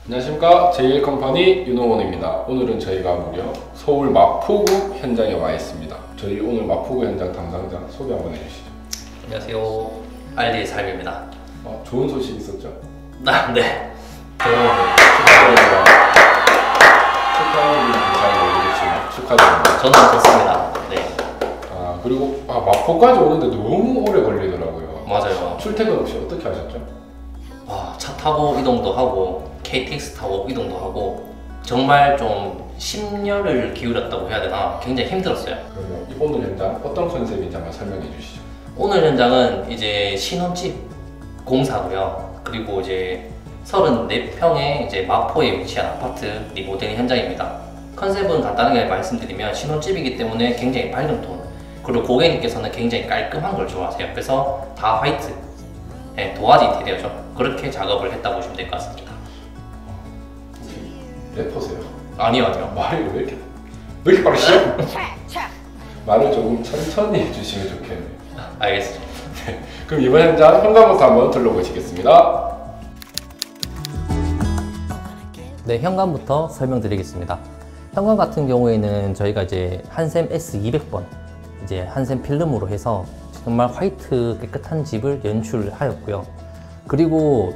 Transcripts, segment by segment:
안녕하십니까, 제일컴퍼니 윤호원입니다. 오늘은 저희가 무려 서울 마포구 현장에 와 있습니다. 저희 오늘 마포구 현장 담당자 소개 한번 해주시죠. 안녕하세요, 알리의 삶입니다. 좋은 소식 있었죠? 네. 축하드립니다. 축하드리는 잘 모르겠지만 축하드립니다. 저는 좋습니다. 네. 그리고 마포까지 오는데 너무 오래 걸리더라고요. 맞아요. 출퇴근 혹시 어떻게 하셨죠? 차 타고 이동도 하고 KTX 타고 이동도 하고 정말 좀 심려를 기울였다고 해야 되나 굉장히 힘들었어요. 그러면 오늘 현장 어떤 컨셉인지 한번 설명해 주시죠. 오늘 현장은 이제 신혼집 공사고요. 그리고 이제 34평의 이제 마포에 위치한 아파트 리모델링 현장입니다. 컨셉은 간단하게 말씀드리면 신혼집이기 때문에 굉장히 밝은 톤, 그리고 고객님께서는 굉장히 깔끔한 걸 좋아하세요. 그래서 다 화이트, 도화지 인테리어죠. 그렇게 작업을 했다고 보시면 될 것 같습니다. 래퍼세요? 아니요. 말이 왜 이렇게 빠르시죠? 말을 조금 천천히 해주시면 좋겠네요. 알겠습니다. 그럼 이번 현장 현관부터 한번 둘러보시겠습니다. 네, 현관부터 설명드리겠습니다. 현관 같은 경우에는 저희가 이제 한샘 S200번 이제 한샘 필름으로 해서 정말 화이트 깨끗한 집을 연출하였고요. 그리고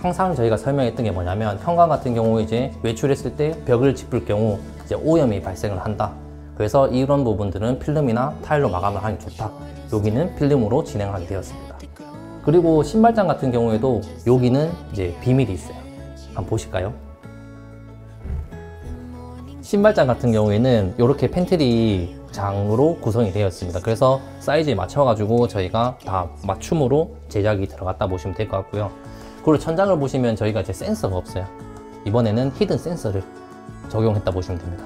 항상 저희가 설명했던 게 뭐냐면, 현관 같은 경우 이제 외출했을 때 벽을 짚을 경우 이제 오염이 발생을 한다. 그래서 이런 부분들은 필름이나 타일로 마감을 하는 게 좋다. 여기는 필름으로 진행하게 되었습니다. 그리고 신발장 같은 경우에도 여기는 이제 비밀이 있어요. 한번 보실까요? 신발장 같은 경우에는 이렇게 팬트리 장으로 구성이 되어 있습니다. 그래서 사이즈에 맞춰 가지고 저희가 다 맞춤으로 제작이 들어갔다 보시면 될 것 같고요. 그리고 천장을 보시면 저희가 이제 센서가 없어요. 이번에는 히든 센서를 적용했다 보시면 됩니다.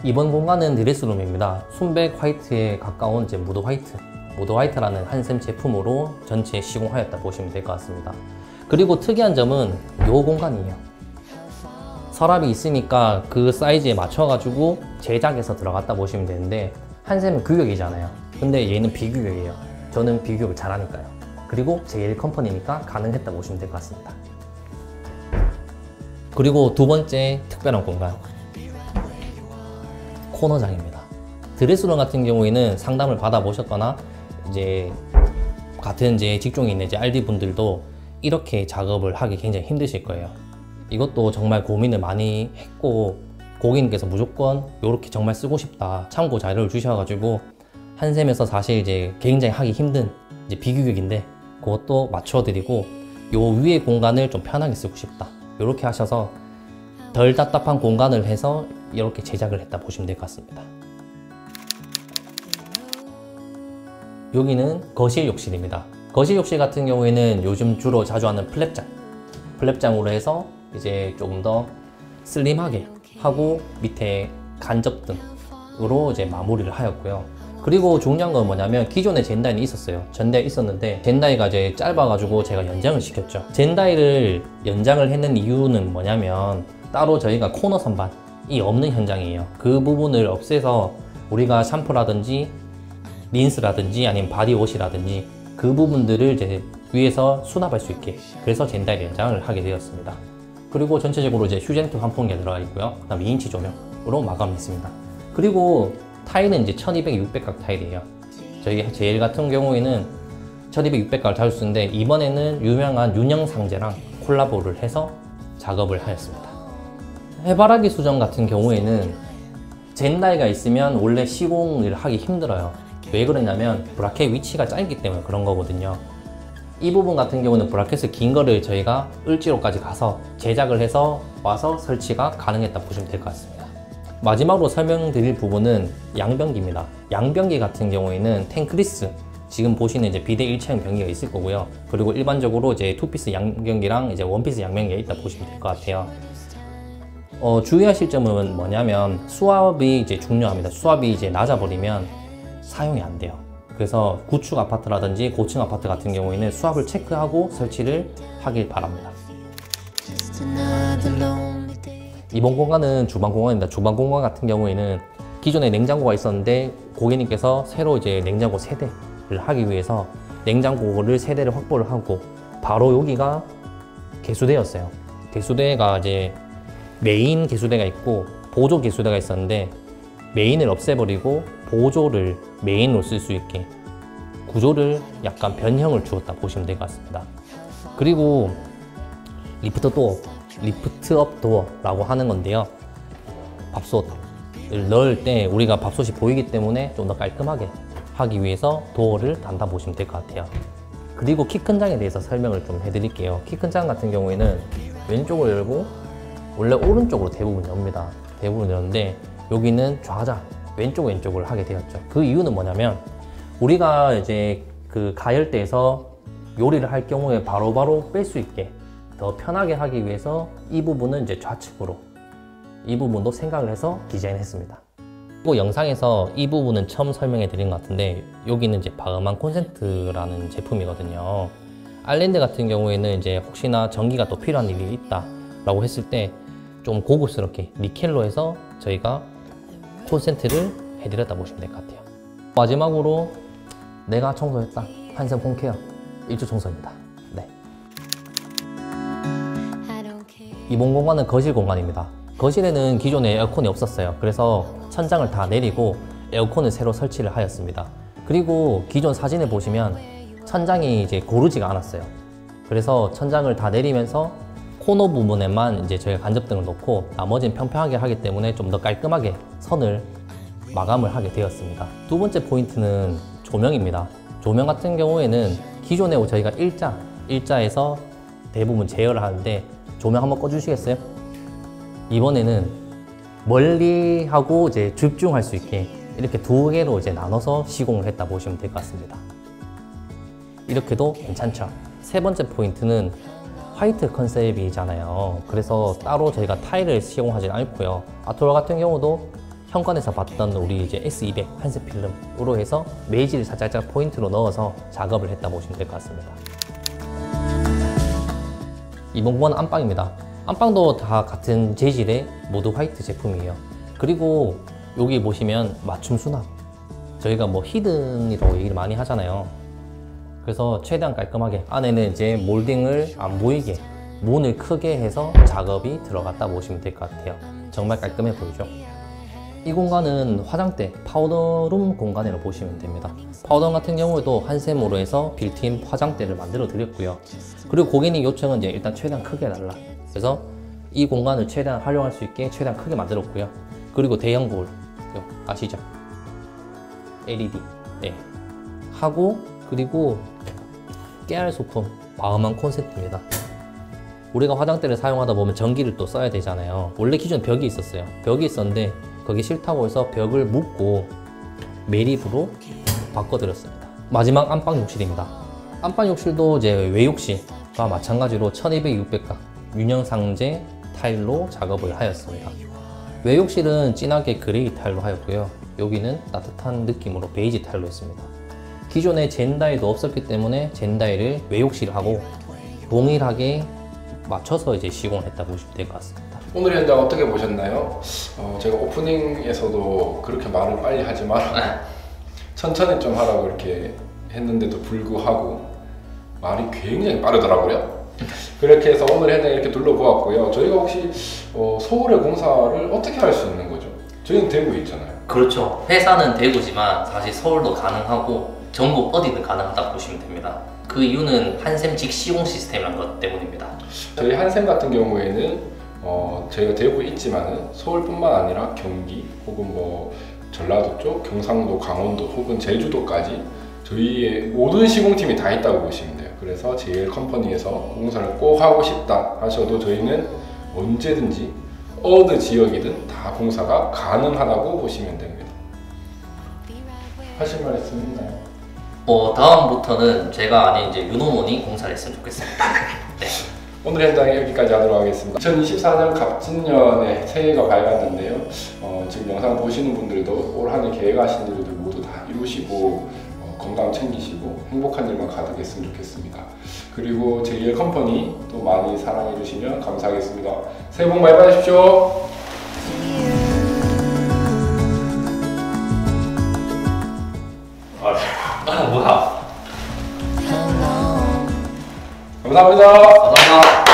이번 공간은 드레스룸입니다. 순백 화이트에 가까운 이제 무드 화이트라는 한샘 제품으로 전체 시공하였다 보시면 될 것 같습니다. 그리고 특이한 점은 이 공간이에요. 서랍이 있으니까 그 사이즈에 맞춰 가지고 제작해서 들어갔다 보시면 되는데, 한샘은 규격이잖아요. 근데 얘는 비규격이에요. 저는 비교를 잘하니까요. 그리고 제일 컴퍼니니까 가능했다 보시면 될 것 같습니다. 그리고 두 번째 특별한 공간, 코너장입니다. 드레스룸 같은 경우에는 상담을 받아보셨거나 이제 같은 이제 직종에 있는 이제 RD 분들도 이렇게 작업을 하기 굉장히 힘드실 거예요. 이것도 정말 고민을 많이 했고, 고객님께서 무조건 이렇게 정말 쓰고 싶다 참고 자료를 주셔가지고 한샘에서 사실 이제 굉장히 하기 힘든 이제 비규격인데 그것도 맞춰드리고, 요 위에 공간을 좀 편하게 쓰고 싶다 이렇게 하셔서 덜 답답한 공간을 해서 이렇게 제작을 했다 보시면 될 것 같습니다. 여기는 거실 욕실입니다. 거실 욕실 같은 경우에는 요즘 주로 자주 하는 플랩장으로 해서 이제 조금 더 슬림하게 하고 밑에 간접등으로 이제 마무리를 하였고요. 그리고 중요한 건 뭐냐면, 기존에 젠다이는 있었어요. 젠다이 있었는데 젠다이가 이제 짧아가지고 제가 연장을 시켰죠. 젠다이를 연장을 했는 이유는 뭐냐면, 따로 저희가 코너 선반이 없는 현장이에요. 그 부분을 없애서 우리가 샴푸라든지 린스라든지 아니면 바디워시라든지 그 부분들을 이제 위에서 수납할 수 있게, 그래서 젠다이 연장을 하게 되었습니다. 그리고 전체적으로 이제 휴젠트 환풍기가 들어가 있고요. 그다음 2인치 조명으로 마감했습니다. 그리고 타일은 이제 1200, 600각 타일이에요. 저희 제일 같은 경우에는 1200, 600각을 자주 쓰는데, 이번에는 유명한 윤영상제랑 콜라보를 해서 작업을 하였습니다. 해바라기 수전 같은 경우에는 젠다이가 있으면 원래 시공을 하기 힘들어요. 왜 그러냐면 브라켓 위치가 짧기 때문에 그런 거거든요. 이 부분 같은 경우는 브라켓을 긴 거를 저희가 을지로까지 가서 제작을 해서 와서 설치가 가능했다 보시면 될 것 같습니다. 마지막으로 설명드릴 부분은 양변기입니다. 양변기 같은 경우에는 탱크리스, 지금 보시는 이제 비대 일체형 변기가 있을 거고요. 그리고 일반적으로 이제 투피스 양변기랑 이제 원피스 양변기가 있다 보시면 될 것 같아요. 주의하실 점은 뭐냐면, 수압이 이제 중요합니다. 수압이 이제 낮아버리면 사용이 안 돼요. 그래서 구축 아파트라든지 고층 아파트 같은 경우에는 수압을 체크하고 설치를 하길 바랍니다. 이번 공간은 주방 공간입니다. 주방 공간 같은 경우에는 기존에 냉장고가 있었는데 고객님께서 새로 이제 냉장고 세대를 하기 위해서 냉장고를 3대를 확보를 하고 바로 여기가 개수대였어요. 개수대가 이제 메인 개수대가 있고 보조 개수대가 있었는데 메인을 없애버리고 보조를 메인으로 쓸 수 있게 구조를 약간 변형을 주었다 보시면 될 것 같습니다. 그리고 리프트업 도어라고 하는 건데요. 밥솥을 넣을 때 우리가 밥솥이 보이기 때문에 좀 더 깔끔하게 하기 위해서 도어를 단다 보시면 될 것 같아요. 그리고 키 큰 장에 대해서 설명을 좀 해드릴게요. 키 큰 장 같은 경우에는 왼쪽을 열고 원래 오른쪽으로 대부분 엽니다. 대부분 여는데 여기는 좌자 왼쪽을 하게 되었죠. 그 이유는 뭐냐면 우리가 이제 그 가열대에서 요리를 할 경우에 바로바로 뺄 수 있게 더 편하게 하기 위해서 이 부분은 이제 좌측으로 이 부분도 생각을 해서 디자인했습니다. 그리고 영상에서 이 부분은 처음 설명해 드린 것 같은데 여기는 이제 바흐만 콘센트라는 제품이거든요. 아일랜드 같은 경우에는 이제 혹시나 전기가 또 필요한 일이 있다 라고 했을 때 좀 고급스럽게 니켈로 해서 저희가 콘센트를 해드렸다 보시면 될 것 같아요. 마지막으로 내가 청소했다 한샘 홈케어 일주 청소입니다. 네. 이번 공간은 거실 공간입니다. 거실에는 기존에 에어컨이 없었어요. 그래서 천장을 다 내리고 에어컨을 새로 설치를 하였습니다. 그리고 기존 사진을 보시면 천장이 이제 고르지가 않았어요. 그래서 천장을 다 내리면서 코너 부분에만 이제 저희가 간접등을 놓고 나머지는 평평하게 하기 때문에 좀 더 깔끔하게 선을 마감을 하게 되었습니다. 두 번째 포인트는 조명입니다. 조명 같은 경우에는 기존에 저희가 일자에서 대부분 제어를 하는데 조명 한번 꺼주시겠어요? 이번에는 멀리 하고 이제 집중할 수 있게 이렇게 2개로 이제 나눠서 시공을 했다 보시면 될 것 같습니다. 이렇게도 괜찮죠? 세 번째 포인트는 화이트 컨셉이잖아요. 그래서 따로 저희가 타일을 시공하지 않고요. 아트월 같은 경우도 현관에서 봤던 우리 이제 S200 한색 필름으로 해서 메이지를 살짝 포인트로 넣어서 작업을 했다 보시면 될 것 같습니다. 이번 공간은 안방입니다. 안방도 다 같은 재질의 모두 화이트 제품이에요. 그리고 여기 보시면 맞춤 수납, 저희가 뭐 히든이라고 얘기를 많이 하잖아요. 그래서 최대한 깔끔하게 안에는 이제 몰딩을 안 보이게 문을 크게 해서 작업이 들어갔다 보시면 될 것 같아요. 정말 깔끔해 보이죠? 이 공간은 화장대, 파우더룸 공간으로 보시면 됩니다. 파우더룸 같은 경우에도 한샘으로 해서 빌트인 화장대를 만들어 드렸고요. 그리고 고객님 요청은 이제 일단 최대한 크게 해달라. 그래서 이 공간을 최대한 활용할 수 있게 최대한 크게 만들었고요. 그리고 대형 거울, 아시죠? LED 네. 하고 그리고 깨알 소품, 바흐만 콘센트입니다. 우리가 화장대를 사용하다 보면 전기를 또 써야 되잖아요. 원래 기존 벽이 있었어요. 벽이 있었는데 거기 싫다고 해서 벽을 묶고 매립으로 바꿔드렸습니다. 마지막 안방 욕실입니다. 안방 욕실도 이제 외욕실과 마찬가지로 1200, 600각 윤형상제 타일로 작업을 하였습니다. 외욕실은 진하게 그레이 타일로 하였고요. 여기는 따뜻한 느낌으로 베이지 타일로 했습니다. 기존에 젠다일도 없었기 때문에 젠다일을 외욕실하고 동일하게 맞춰서 이제 시공을 했다 보시면 될 것 같습니다. 오늘 현장 어떻게 보셨나요? 제가 오프닝에서도 그렇게 말을 빨리 하지 마라 천천히 좀 하라고 그렇게 했는데도 불구하고 말이 굉장히 빠르더라고요. 그렇게 해서 오늘 현장 이렇게 둘러보았고요. 저희가 혹시 서울의 공사를 어떻게 할 수 있는 거죠? 저희는 대구에 있잖아요. 그렇죠. 회사는 대구지만 사실 서울도 가능하고 전국 어디든 가능하다고 보시면 됩니다. 그 이유는 한샘 직시공 시스템이라는 것 때문입니다. 저희 한샘 같은 경우에는 저희가 대구에 있지만은 서울뿐만 아니라 경기 혹은 뭐 전라도 쪽, 경상도, 강원도 혹은 제주도까지 저희의 모든 시공팀이 다 있다고 보시면 돼요. 그래서 JL 컴퍼니에서 공사를 꼭 하고 싶다 하셔도 저희는 언제든지 어느 지역이든 다 공사가 가능하다고 보시면 됩니다. 하실 말 있으면 있나요? 다음부터는 제가 아닌 이제 윤호몬이 공사를 했으면 좋겠습니다. 네. 오늘 현장에 여기까지 하도록 하겠습니다. 2024년 갑진년에 새해가 밝았는데요. 지금 영상 보시는 분들도 올 한 해 계획하신 일들 모두 다 이루시고 건강 챙기시고 행복한 일만 가득했으면 좋겠습니다. 그리고 JL 컴퍼니 또 많이 사랑해 주시면 감사하겠습니다. 새해 복 많이 받으십시오. 뭐야? 감사합니다. 감사합니다.